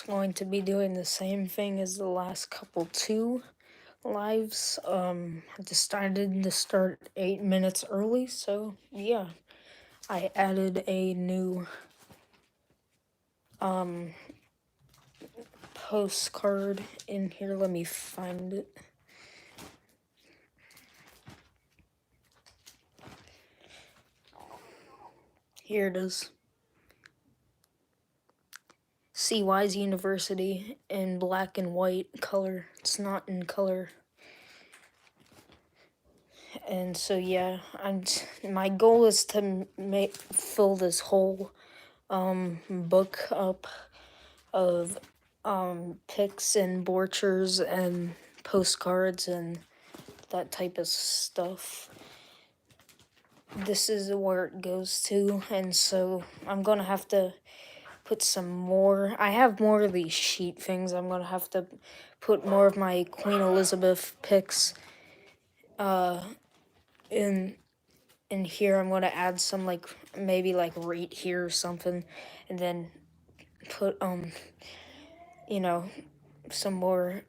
going to be doing the same thing as the last couple two lives. I decided to start 8 minutes early, so yeah, I added a new postcard in here. Let me find it. Here it is. CY's University in black and white color. It's not in color. And so yeah, my goal is to fill this whole book up of pics and brochures and postcards and that type of stuff. This is where it goes to, and so I'm gonna have to put some more. I have more of these sheet things. I'm gonna have to put more of my Queen Elizabeth pics in here. I'm gonna add some, like, maybe like right here or something, and then put you know, some more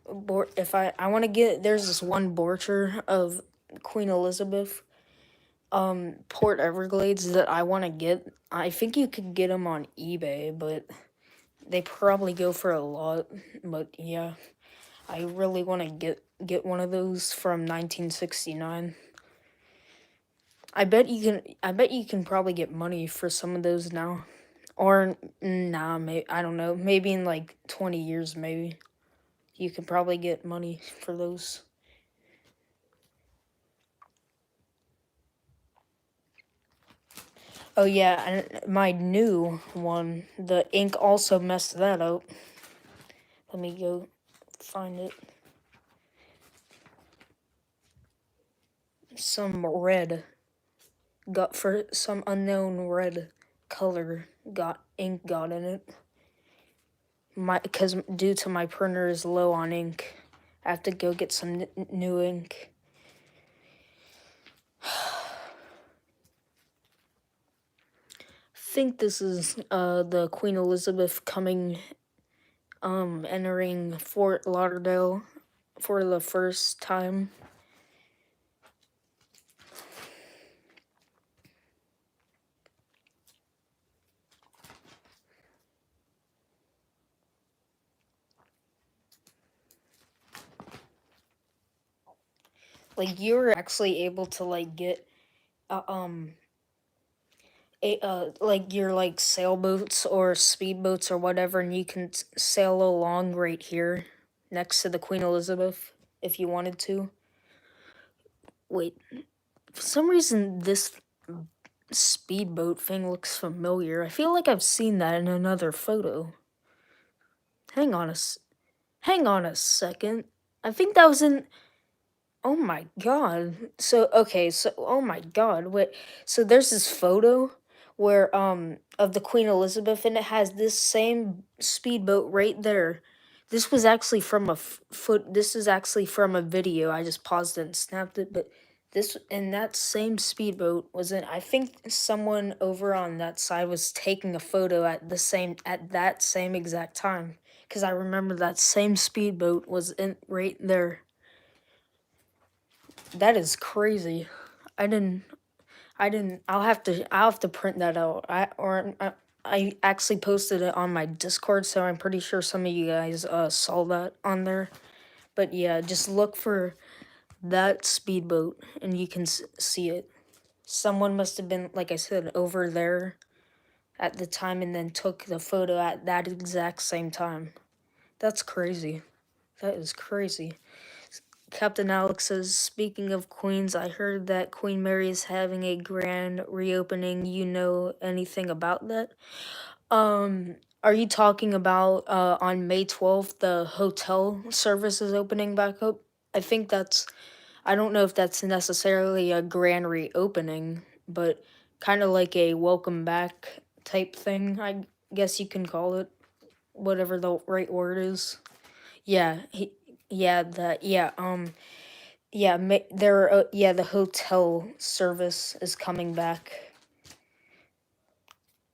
if I want to get, there's this one brochure of Queen Elizabeth Port Everglades that I want to get. I think you could get them on eBay, but they probably go for a lot. But yeah, I really want to get one of those from 1969. I bet you can probably get money for some of those now. Or nah, maybe, I don't know. Maybe in like 20 years, maybe you can probably get money for those. Oh yeah, and my new one, the ink also messed that up. Let me go find it. Some red got, for some unknown red color, got in it. Because due to my printer is low on ink, I have to go get some new ink. Think this is the Queen Elizabeth coming entering Fort Lauderdale for the first time. Like, you're actually able to like get like your like sailboats or speedboats or whatever, and you can sail along right here next to the Queen Elizabeth if you wanted to. Wait, for some reason this speedboat thing looks familiar. I feel like I've seen that in another photo. Hang on hang on a second. I think that was in. Oh my god. So okay, so oh my god. Wait. So there's this photo where of the Queen Elizabeth, and it has this same speedboat right there. This was actually from a this is actually from a video. I just paused it and snapped it, but this and that same speedboat was in, I think someone over on that side was taking a photo at that same exact time, cuz I remember that same speedboat was in right there. That is crazy. I didn't. I'll have to print that out. I actually posted it on my Discord, so I'm pretty sure some of you guys saw that on there. But yeah, just look for that speedboat, and you can see it. Someone must have been, like I said, over there at the time, and then took the photo at that exact same time. That's crazy. That is crazy. Captain Alex says, speaking of queens, I heard that Queen Mary is having a grand reopening. You know anything about that? Are you talking about on May 12th, the hotel service is opening back up? I think that's, I don't know if that's necessarily a grand reopening, but kind of like a welcome back type thing, I guess you can call it, whatever the right word is. Yeah, yeah, that, yeah, yeah, there. Yeah, the hotel service is coming back,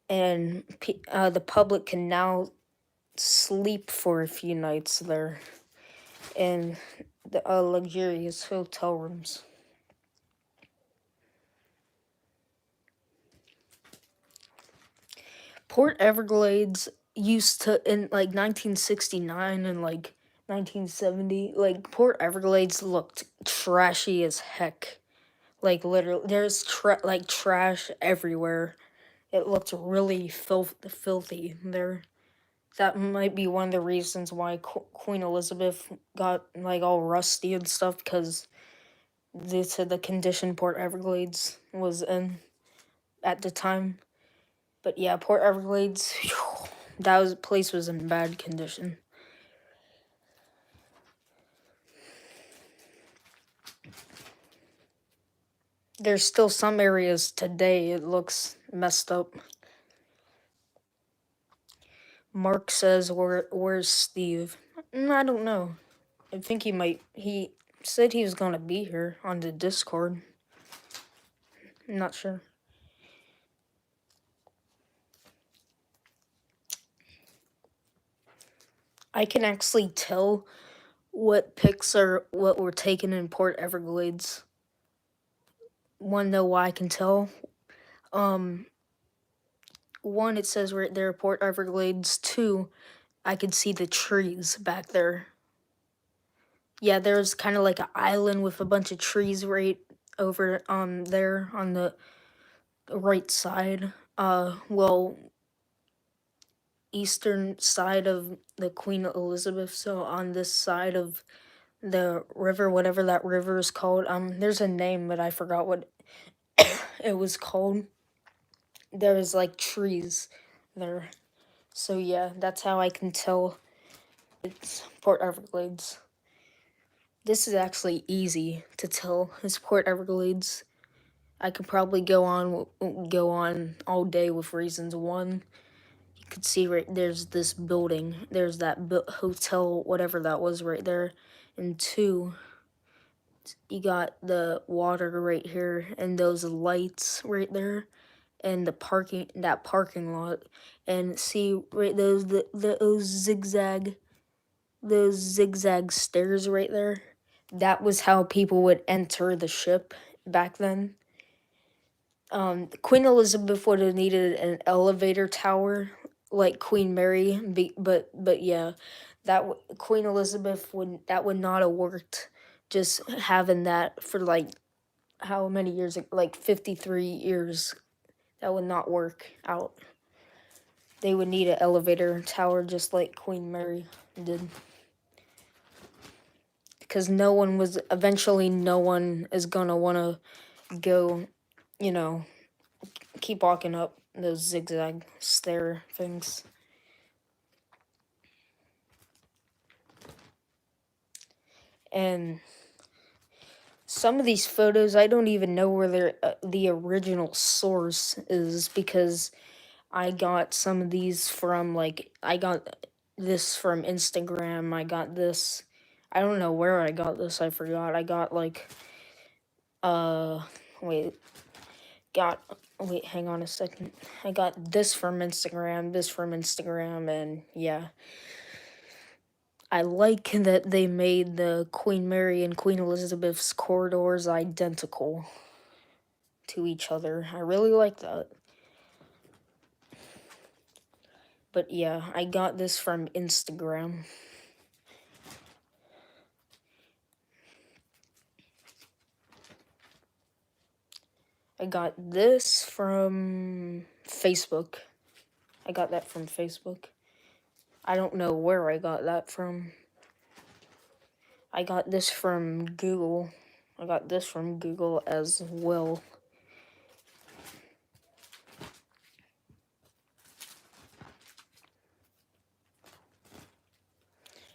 and the public can now sleep for a few nights there in the luxurious hotel rooms. Port Everglades used to, in like 1969 and like 1970, like Port Everglades looked trashy as heck. Like literally, there's like trash everywhere. It looked really filthy there. That might be one of the reasons why Queen Elizabeth got like all rusty and stuff, because due to the condition Port Everglades was in at the time. But yeah, Port Everglades, place was in bad condition. There's still some areas today it looks messed up. Mark says, where's Steve? I don't know. I think he said he was gonna be here on the Discord. I'm not sure. I can actually tell what pics are what were taken in Port Everglades. Wanna know why I can tell? Um, one, it says right there, Port Everglades. Two, I could see the trees back there. Yeah, there's kind of like an island with a bunch of trees right over there on the right side. Well, eastern side of the Queen Elizabeth. So on this side of the river, whatever that river is called. There's a name, but I forgot what it was called. There was like trees there. So yeah, that's how I can tell it's Port Everglades. This is actually easy to tell. It's Port Everglades. I could probably go on all day with reasons. One, you could see right there's this building. There's that hotel, whatever that was, right there. And two, you got the water right here and those lights right there, and that parking lot, and see right those zigzag stairs right there. That was how people would enter the ship back then. Queen Elizabeth would have needed an elevator tower like Queen Mary, but yeah, Queen Elizabeth would not have worked. Just having that for like how many years? Like 53 years. That would not work out. They would need an elevator tower just like Queen Mary did. Because no one is gonna want to go, you know, keep walking up those zigzag stair things. And some of these photos, I don't even know where the original source is, because I got some of these from I got this from Instagram. I got this. I don't know where I got this. I forgot. I got uh wait, got wait, hang on a second. I got this from Instagram, and yeah. I like that they made the Queen Mary and Queen Elizabeth's corridors identical to each other. I really like that. But yeah, I got this from Instagram. I got this from Facebook. I got that from Facebook. I don't know where I got that from. I got this from Google. I got this from Google as well.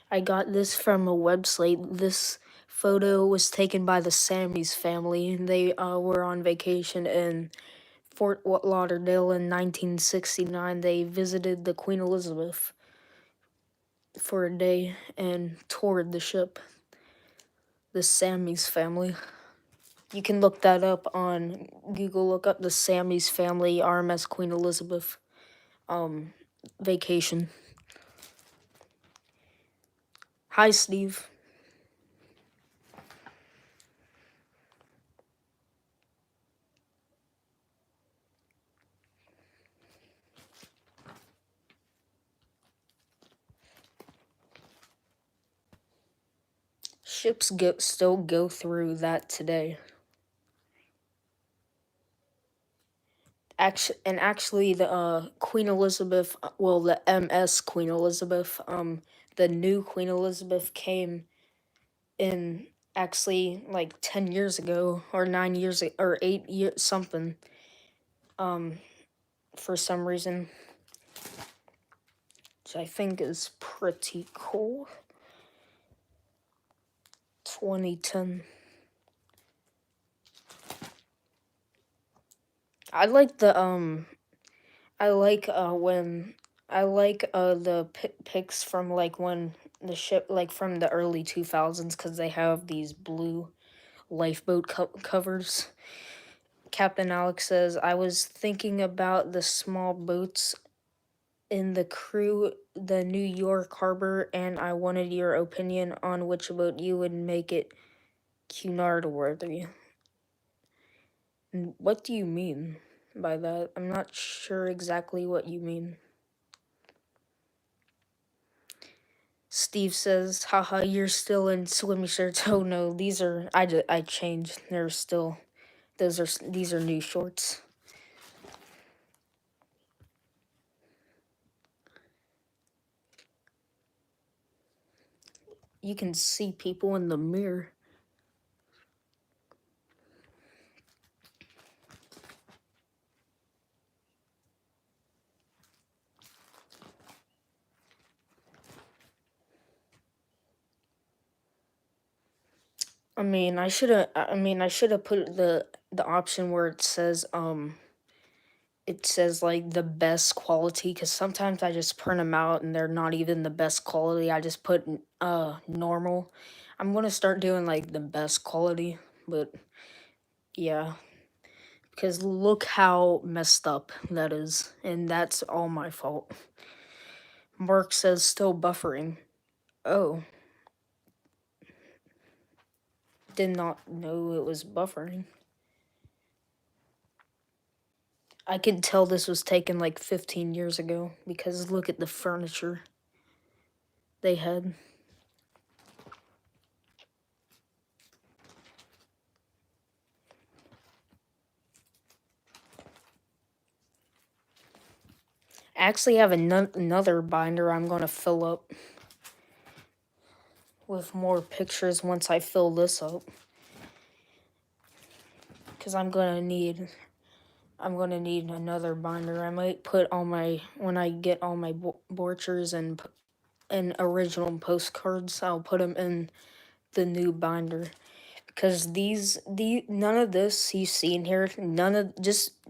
I got this from a website. This photo was taken by the Sammys family. They were on vacation in Fort Lauderdale in 1969. They visited the Queen Elizabeth for a day and toured the ship. The Sammys family. You can look that up on Google. Look up the Sammys family RMS Queen Elizabeth vacation. Hi, Steve. Ships still go through that today. Actually, the Queen Elizabeth, well, the MS Queen Elizabeth, the new Queen Elizabeth came in actually like 10 years ago, or 9 years, or 8 years, something. Um, for some reason, which I think is pretty cool. 2010. I like the I like when I like the pics from like when the ship like from the early 2000s because they have these blue lifeboat covers. Captain Alex says, I was thinking about the small boats in the crew, the New York harbor, and I wanted your opinion on which boat you would make it Cunard worthy. What do you mean by that? I'm not sure exactly what you mean. Steve says, haha, you're still in swim shirts. Oh no, these are, I changed. They're still, these are new shorts. You can see people in the mirror. I should have put the option where it says like the best quality, because sometimes I just print them out and they're not even the best quality. I just put normal. I'm gonna start doing like the best quality, but yeah, because look how messed up that is, and that's all my fault. Mark says still buffering. Oh, did not know it was buffering. I could tell this was taken like 15 years ago because look at the furniture they had. I actually have another binder I'm going to fill up with more pictures once I fill this up. Cuz I'm going to need another binder. I might put all my when I get all my borchers and original postcards, I'll put them in the new binder. Because none of this you see in here, none of just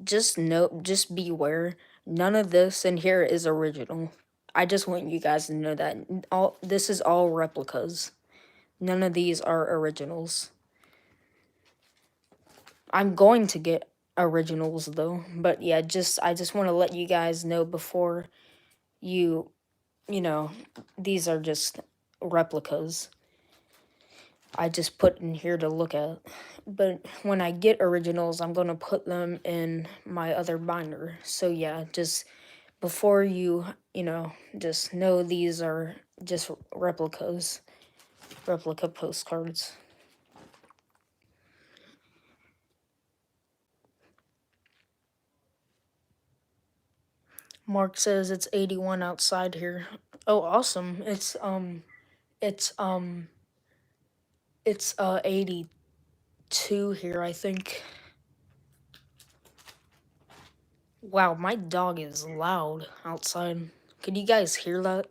beware, none of this in here is original. I just want you guys to know that all this is all replicas. None of these are originals. I'm going to get originals though, but yeah, I just want to let you guys know before you you know these are just replicas. I just put in here to look at. But when I get originals, I'm going to put them in my other binder. So yeah, just before just know these are just replicas, replica postcards. Mark says it's 81 outside here. Oh, awesome. It's 82 here, I think. Wow, my dog is loud outside. Could you guys hear that?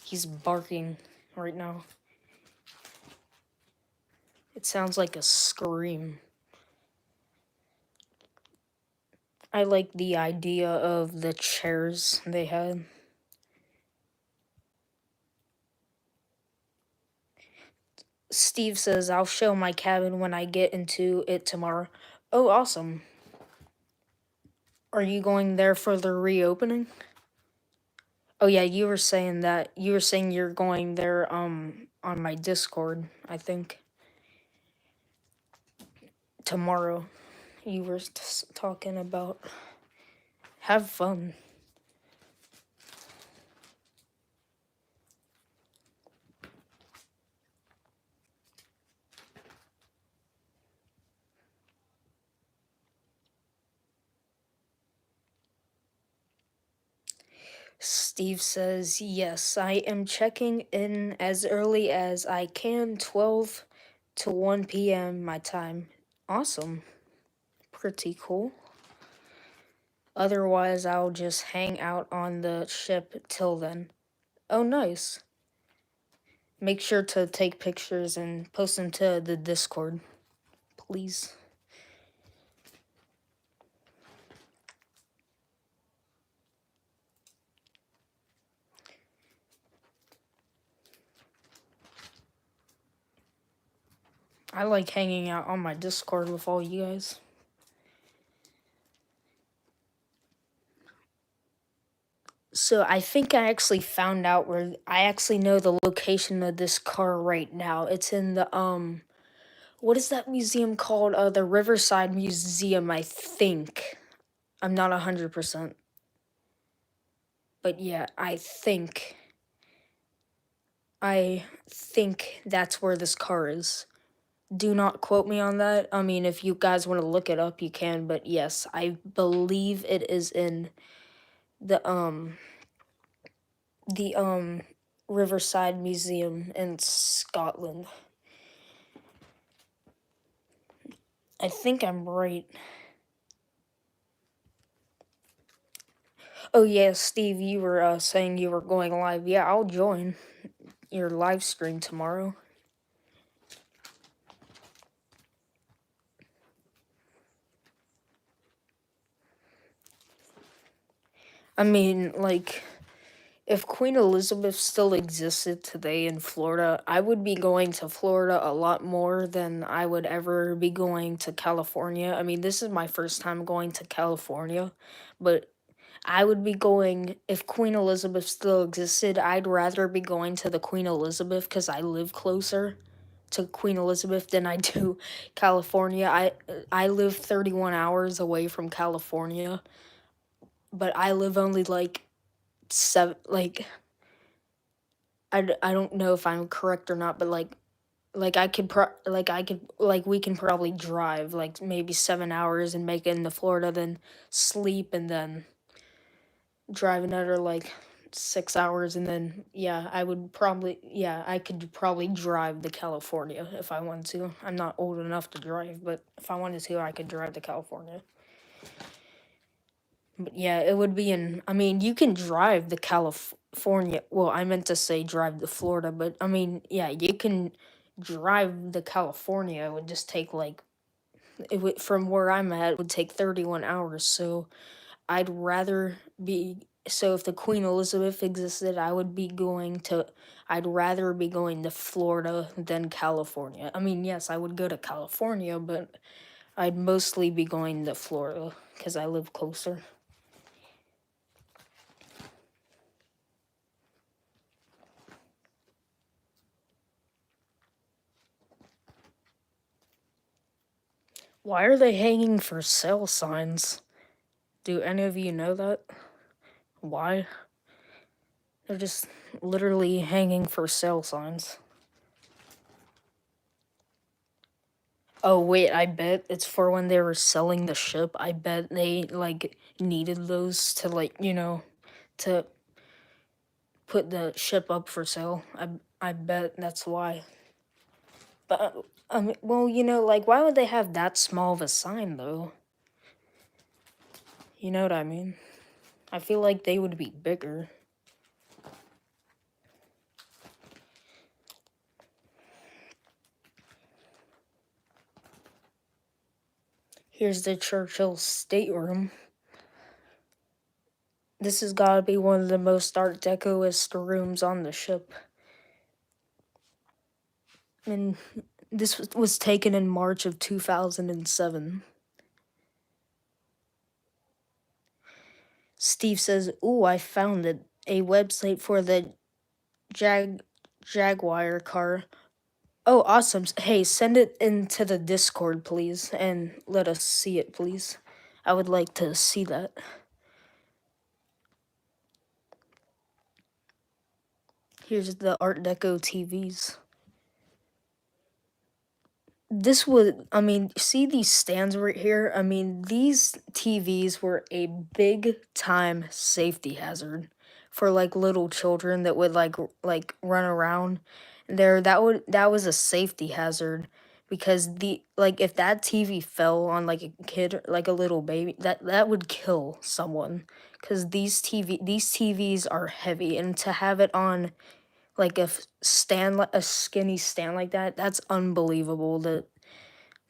He's barking right now. It sounds like a scream. I like the idea of the chairs they had. Steve says, I'll show my cabin when I get into it tomorrow. Oh, awesome. Are you going there for the reopening? Oh yeah, you were saying that you were saying you're going there on my Discord, I think tomorrow. You were talking about have fun. Steve says, "Yes, I am checking in as early as I can, 12 to 1 p.m. my time." Awesome. Pretty cool. Otherwise, I'll just hang out on the ship till then. Oh, nice. Make sure to take pictures and post them to the Discord, please. I like hanging out on my Discord with all you guys. So I think I actually found out where I actually know the location of this car right now. It's in the what is that museum called? The Riverside Museum, I think. I'm not 100%. But yeah, I think that's where this car is. Do not quote me on that. I mean, if you guys want to look it up, you can, but yes, I believe it is in the the Riverside Museum in Scotland. I think I'm right. Oh yeah, Steve, you were saying you were going live. Yeah, I'll join your live stream tomorrow. I mean, like, if Queen Elizabeth still existed today in Florida, I would be going to Florida a lot more than I would ever be going to California. I mean, this is my first time going to California, but I would be going, if Queen Elizabeth still existed, I'd rather be going to the Queen Elizabeth because I live closer to Queen Elizabeth than I do California. I live 31 hours away from California, but I live only like seven, like I don't know if I'm correct or not, but like we can probably drive like maybe 7 hours and make it into Florida, then sleep and then drive another like 6 hours and then yeah, I could probably drive to California if I wanted to. I'm not old enough to drive, but if I wanted to, I could drive to California. But yeah, it would be in. I mean, you can drive to California. Well, I meant to say drive to Florida, but I mean, yeah, you can drive to California. It would just take like from where I'm at. It would take 31 hours. So I'd rather be. So if the Queen Elizabeth existed, I would be going to. I'd rather be going to Florida than California. I mean, yes, I would go to California, but I'd mostly be going to Florida because I live closer. Why are they hanging for sale signs? Do any of you know that? Why? They're just literally hanging for sale signs. Oh, wait, I bet it's for when they were selling the ship. I bet they, like, needed those to, like, to put the ship up for sale. I bet that's why. But, well, like, why would they have that small of a sign, though? You know what I mean? I feel like they would be bigger. Here's the Churchill stateroom. This has got to be one of the most Art Decoist rooms on the ship. And this was taken in March of 2007. Steve says, "Ooh, I found it. a website for the Jag Jaguar car. Oh, awesome. Hey, send it into the Discord, please, and let us see it, please. I would like to see that. Here's the Art Deco TVs. This would, I mean, see these stands right here? I mean, these TVs were a big time safety hazard for like little children that would like run around there. That was a safety hazard because the like if that TV fell on like a kid, like a little baby, that would kill someone because these TVs are heavy, and to have it on like a skinny stand like that, that's unbelievable that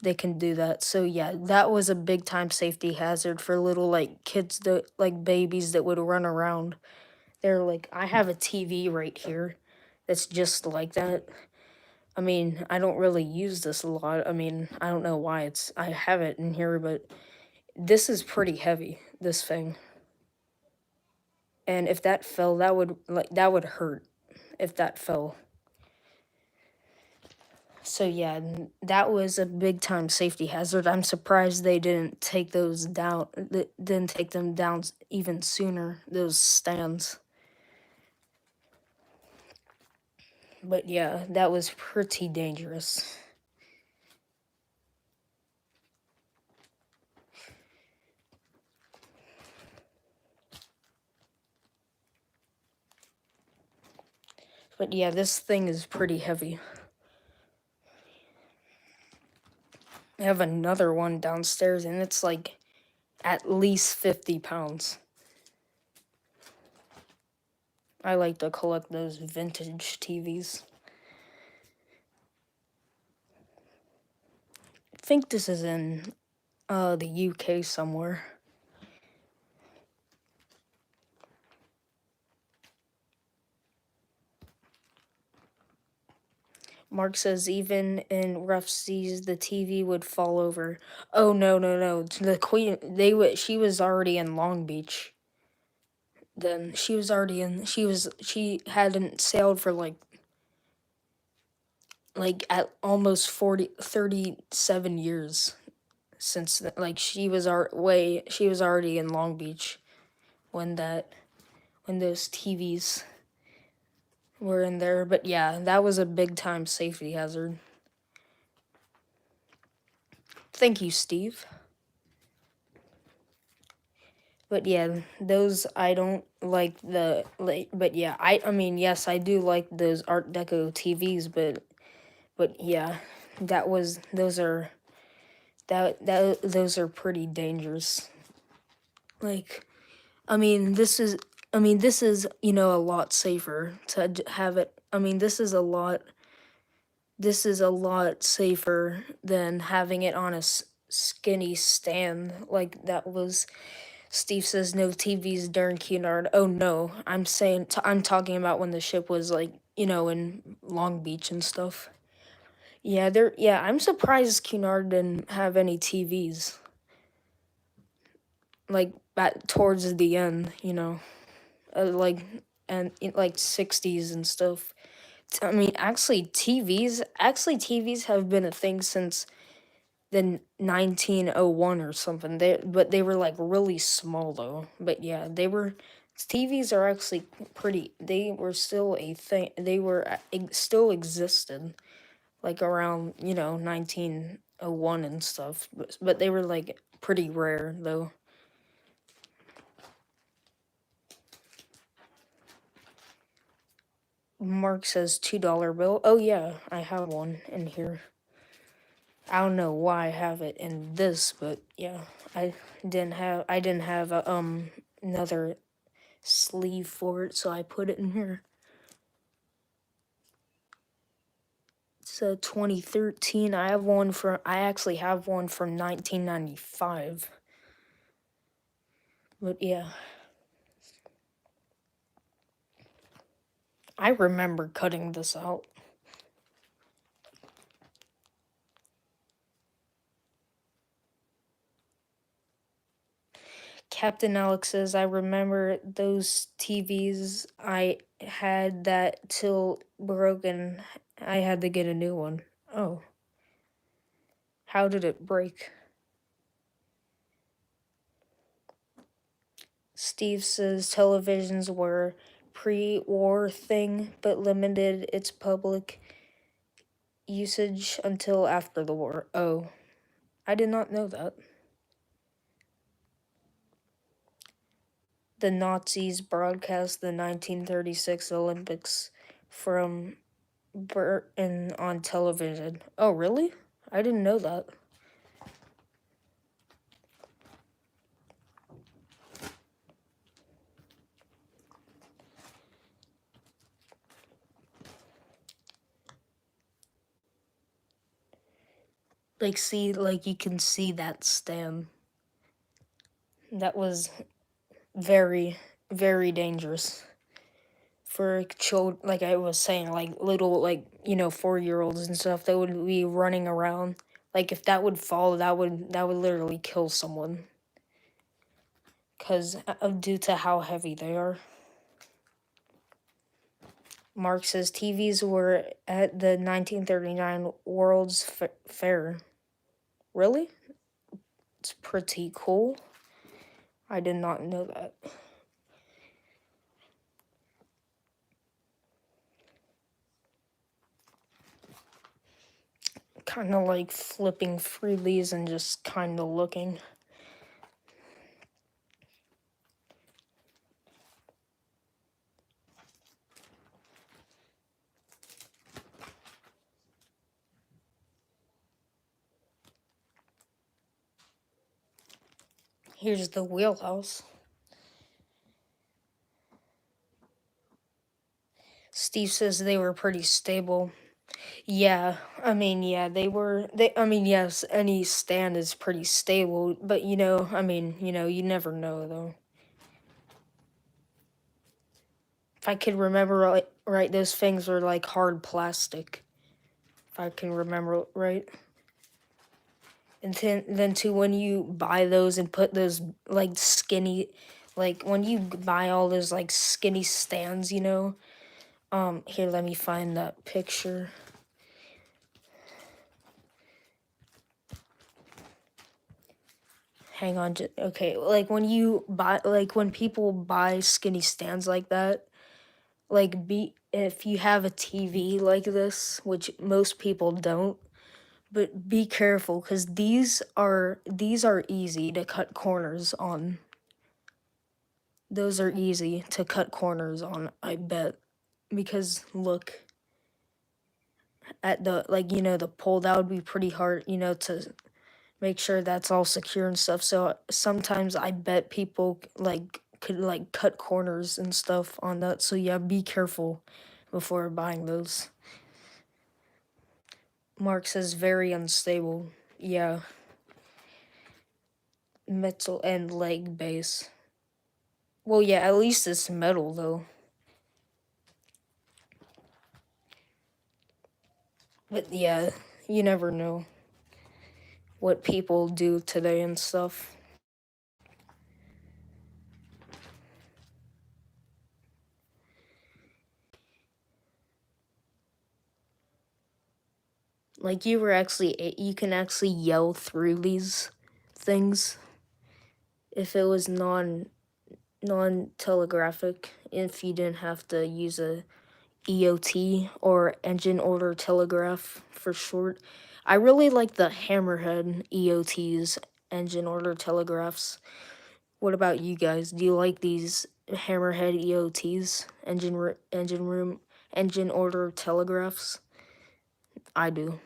they can do that. So yeah, that was a big time safety hazard for little like kids that like babies that would run around. They're like, I have a TV right here that's just like that. I mean, I don't really use this a lot. I mean, I don't know why I have it in here, but this is pretty heavy, this thing. And if that fell, that would hurt if that fell. So yeah, that was a big time safety hazard. I'm surprised they didn't take those down. Didn't take them down even sooner. Those stands. But yeah, that was pretty dangerous. But yeah, this thing is pretty heavy. I have another one downstairs, and it's like at least 50 pounds. I like to collect those vintage TVs. I think this is in the UK somewhere. Mark says even in rough seas the TV would fall over. Oh no no no! The queen she was already in Long Beach. Then she was already in she hadn't sailed for like at almost 37 years since like she was already in Long Beach when those TVs were in there. But yeah, that was a big time safety hazard. Thank you, Steve. But yeah, those I don't like the like. But yeah, I mean yes, I do like those Art Deco TVs. But yeah, those are pretty dangerous. Like this is a lot safer to have it. I mean this is a lot safer than having it on a skinny stand like that was. Steve says no TVs during Cunard. Oh no, I'm talking about when the ship was like in Long Beach and stuff. Yeah, I'm surprised Cunard didn't have any TVs like towards the end. Like and like 60s and stuff. I mean, actually TVs have been a thing since the 1901 or something. But they were like really small though. But yeah, TVs are actually pretty. They were still a thing. They were still existed like around 1901 and stuff. But they were like pretty rare though. Mark says $2 bill. Oh yeah, I have one in here. I don't know why I have it in this, but yeah, I didn't have another sleeve for it, so I put it in here. It's a 2013. I actually have one from 1995. But yeah, I remember cutting this out. Captain Alex says, I remember those TVs I had that till broken. I had to get a new one. Oh, how did it break? Steve says televisions were pre-war thing, but limited its public usage until after the war. Oh, I did not know that. The Nazis broadcast the 1936 Olympics from Britain on television. Oh, really? I didn't know that. Like, see, like, you can see that stand. That was very, very dangerous for children. Like I was saying, like, little, like, 4-year-olds and stuff that would be running around. Like, if that would fall, that would literally kill someone. Because due to how heavy they are. Mark says TVs were at the 1939 World's Fair. Really? It's pretty cool. I did not know that. Kind of like flipping through these and just kind of looking. Here's the wheelhouse. Steve says they were pretty stable. Yeah, I mean, yeah, they were. I mean, yes, any stand is pretty stable, but I mean, you never know though. If I could remember right, those things were like hard plastic. If I can remember right. And then too, when you buy those and put those like skinny, like when you buy all those like skinny stands, here, let me find that picture. Hang on, okay, like when people buy skinny stands like that, like if you have a TV like this, which most people don't, but be careful because these are easy to cut corners on. Those are easy to cut corners on, I bet. Because look at the, like, the pole, that would be pretty hard, to make sure that's all secure and stuff. So sometimes I bet people like could like cut corners and stuff on that. So yeah, be careful before buying those. Mark says very unstable. Yeah. Metal and leg base. Well, yeah, at least it's metal though. But yeah, you never know what people do today and stuff. Like you can actually yell through these things if it was non-telegraphic, if you didn't have to use a EOT or engine order telegraph for short. I really like the hammerhead EOTs, engine order telegraphs. What about you guys? Do you like these hammerhead EOTs, engine order telegraphs? I do.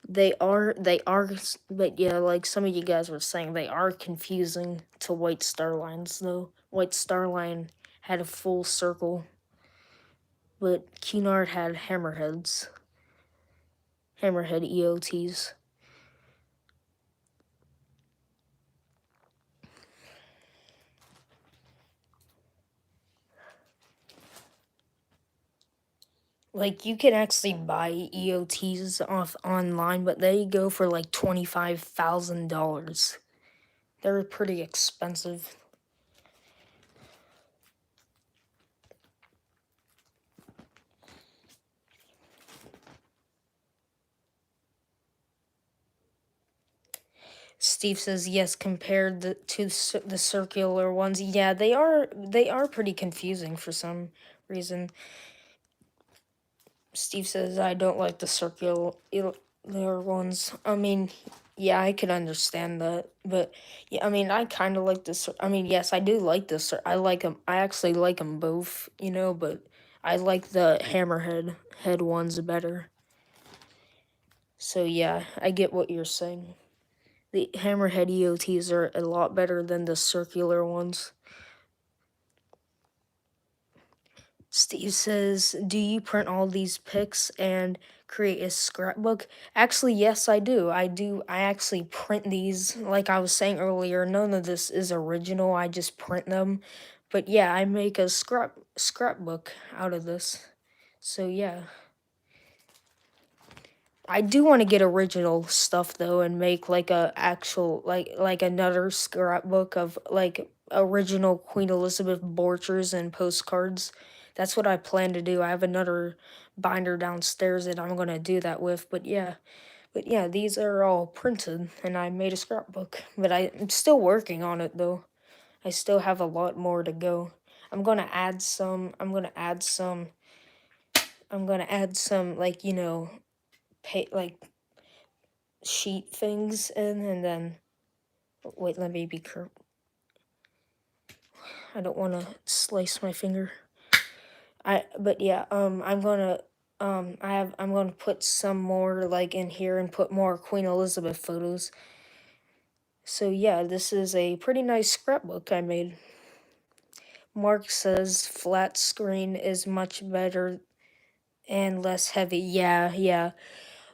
But yeah, like some of you guys were saying, they are confusing to White Star Lines, though. White Star Line had a full circle, but Cunard had hammerhead EOTs. Like you can actually buy EOTs off online, but they go for like $25,000. They're pretty expensive. Steve says yes, compared the circular ones. Yeah, they are pretty confusing for some reason. Steve says I don't like the circular ones. I mean, yeah, I can understand that, but yeah, I mean, I kind of like this. I mean, yes, I do like this. I like them. I actually like them both, but I like the hammerhead head ones better. So yeah, I get what you're saying. The hammerhead EOTs are a lot better than the circular ones. Steve says, do you print all these pics and create a scrapbook? Actually, yes, I do. I actually print these. Like I was saying earlier, none of this is original. I just print them. But yeah, I make a scrapbook out of this. So yeah. I do want to get original stuff though and make like a actual like another scrapbook of like original Queen Elizabeth brochures and postcards. That's what I plan to do. I have another binder downstairs that I'm going to do that with, but yeah. But yeah, these are all printed and I made a scrapbook. But I'm still working on it though. I still have a lot more to go. I'm going to add some like, like sheet things in, and then wait, let me be careful. I don't want to slice my finger. But yeah, I'm gonna put some more like in here and put more Queen Elizabeth photos. So yeah, this is a pretty nice scrapbook I made. Mark says flat screen is much better and less heavy. Yeah, yeah.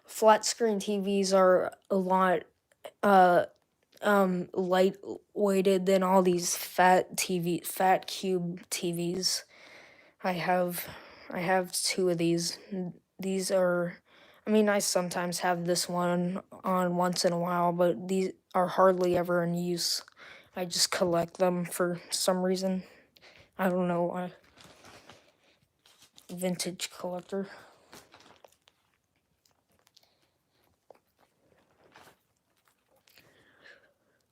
Flat screen TVs are a lot uh light weighted than all these fat cube TVs. I have I have two of these. These are I mean I sometimes have this one on once in a while, but these are hardly ever in use. I just collect them for some reason. I don't know why. Vintage collector.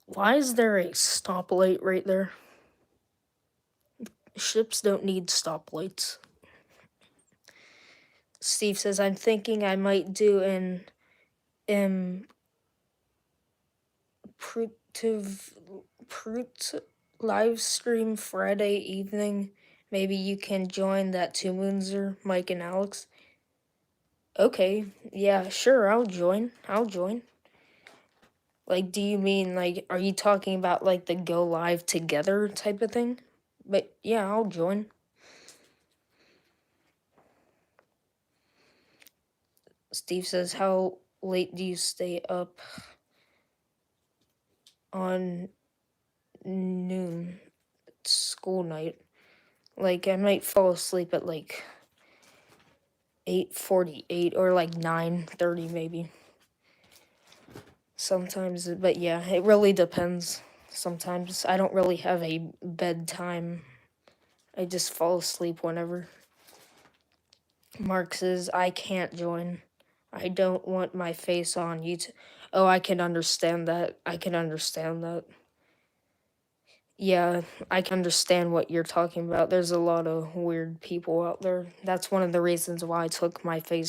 Why is there a stoplight right there? Ships don't need stoplights. Steve says, I'm thinking I might do an imperative live stream Friday evening. Maybe you can join that too, Moonzer, Mike, and Alex. Okay, yeah, sure, I'll join. Like, do you mean, like, are you talking about, like, the go live together type of thing? But, yeah, I'll join. Steve says, how late do you stay up on noon? It's school night. Like, I might fall asleep at, like, 8:48 or, like, 9:30 maybe. Sometimes, but yeah, it really depends. Sometimes I don't really have a bedtime. I just fall asleep whenever. Mark says, I can't join. I don't want my face on YouTube. Oh, I can understand that. Yeah, I can understand what you're talking about. There's a lot of weird people out there. That's one of the reasons why I took my face